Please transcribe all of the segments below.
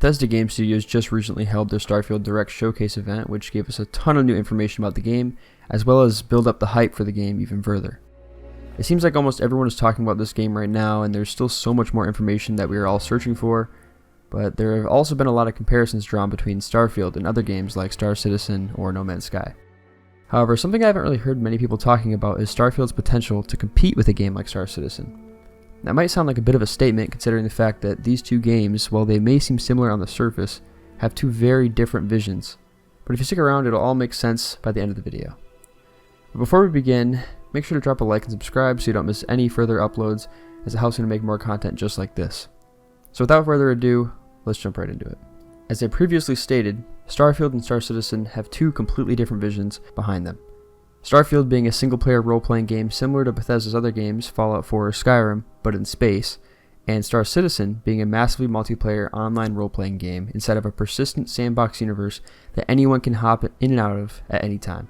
Bethesda Game Studios just recently held their Starfield Direct showcase event, which gave us a ton of new information about the game, as well as build up the hype for the game even further. It seems like almost everyone is talking about this game right now, and there's still so much more information that we are all searching for, but there have also been a lot of comparisons drawn between Starfield and other games like Star Citizen or No Man's Sky. However, something I haven't really heard many people talking about is Starfield's potential to compete with a game like Star Citizen. That might sound like a bit of a statement considering the fact that these two games, while they may seem similar on the surface, have two very different visions. But if you stick around, it'll all make sense by the end of the video. But before we begin, make sure to drop a like and subscribe so you don't miss any further uploads, as it helps me to make more content just like this. So without further ado, let's jump right into it. As I previously stated, Starfield and Star Citizen have two completely different visions behind them. Starfield being a single-player role-playing game similar to Bethesda's other games, Fallout 4 or Skyrim, but in space, and Star Citizen being a massively multiplayer online role-playing game inside of a persistent sandbox universe that anyone can hop in and out of at any time.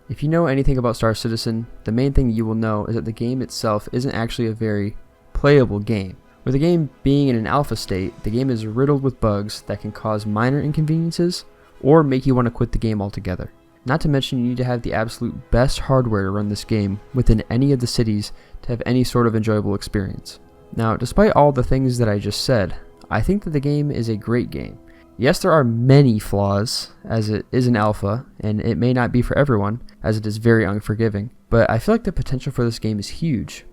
If you know anything about Star Citizen, the main thing you will know is that the game itself isn't actually a very playable game. With the game being in an alpha state, the game is riddled with bugs that can cause minor inconveniences or make you want to quit the game altogether. Not to mention you need to have the absolute best hardware to run this game within any of the cities to have any sort of enjoyable experience. Now, despite all the things that I just said, I think that the game is a great game. Yes, there are many flaws, as it is an alpha, and it may not be for everyone, as it is very unforgiving, but I feel like the potential for this game is huge,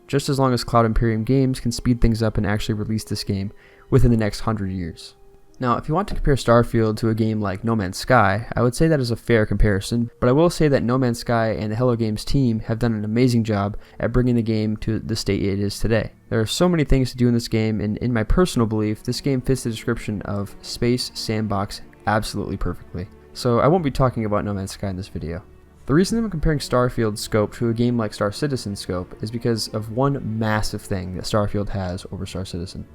just as long as Cloud Imperium Games can speed things up and actually release this game within the next 100 years. Now, if you want to compare Starfield to a game like No Man's Sky, I would say that is a fair comparison, but I will say that No Man's Sky and the Hello Games team have done an amazing job at bringing the game to the state it is today. There are so many things to do in this game, and in my personal belief, this game fits the description of space sandbox absolutely perfectly. So I won't be talking about No Man's Sky in this video. The reason I'm comparing Starfield's scope to a game like Star Citizen's scope is because of one massive thing that Starfield has over Star Citizen: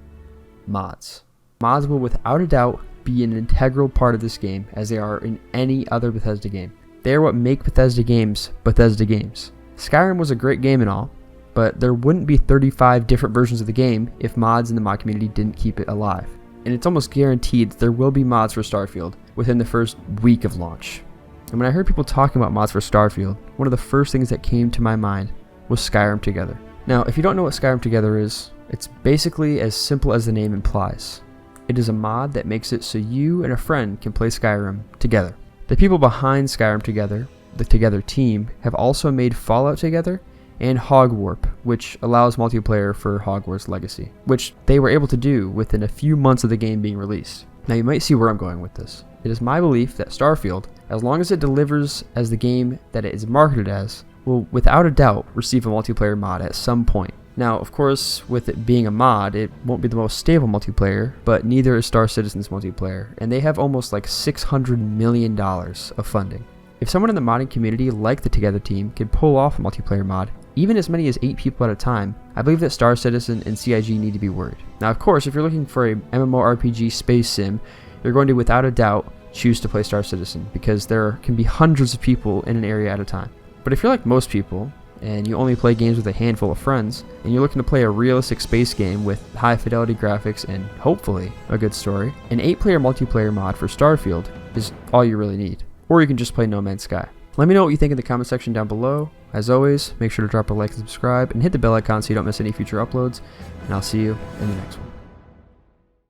mods. Mods will without a doubt be an integral part of this game, as they are in any other Bethesda game. They are what make Bethesda games Bethesda games. Skyrim was a great game and all, but there wouldn't be 35 different versions of the game if mods in the mod community didn't keep it alive. And it's almost guaranteed that there will be mods for Starfield within the first week of launch. And when I heard people talking about mods for Starfield, one of the first things that came to my mind was Skyrim Together. Now, if you don't know what Skyrim Together is, it's basically as simple as the name implies. It is a mod that makes it so you and a friend can play Skyrim together. The people behind Skyrim Together, the Together team, have also made Fallout Together and Hogwarp, which allows multiplayer for Hogwarts Legacy, which they were able to do within a few months of the game being released. Now you might see where I'm going with this. It is my belief that Starfield, as long as it delivers as the game that it is marketed as, will without a doubt receive a multiplayer mod at some point. Now, of course, with it being a mod, it won't be the most stable multiplayer, but neither is Star Citizen's multiplayer, and they have almost like $600 million of funding. If someone in the modding community like the Together team can pull off a multiplayer mod, even as many as 8 people at a time, I believe that Star Citizen and CIG need to be worried. Now, of course, if you're looking for a MMORPG space sim, you're going to without a doubt choose to play Star Citizen, because there can be hundreds of people in an area at a time. But if you're like most people, and you only play games with a handful of friends, and you're looking to play a realistic space game with high fidelity graphics and hopefully a good story, an 8-player multiplayer mod for Starfield is all you really need. Or you can just play No Man's Sky. Let me know what you think in the comment section down below. As always, make sure to drop a like and subscribe, and hit the bell icon so you don't miss any future uploads, and I'll see you in the next one.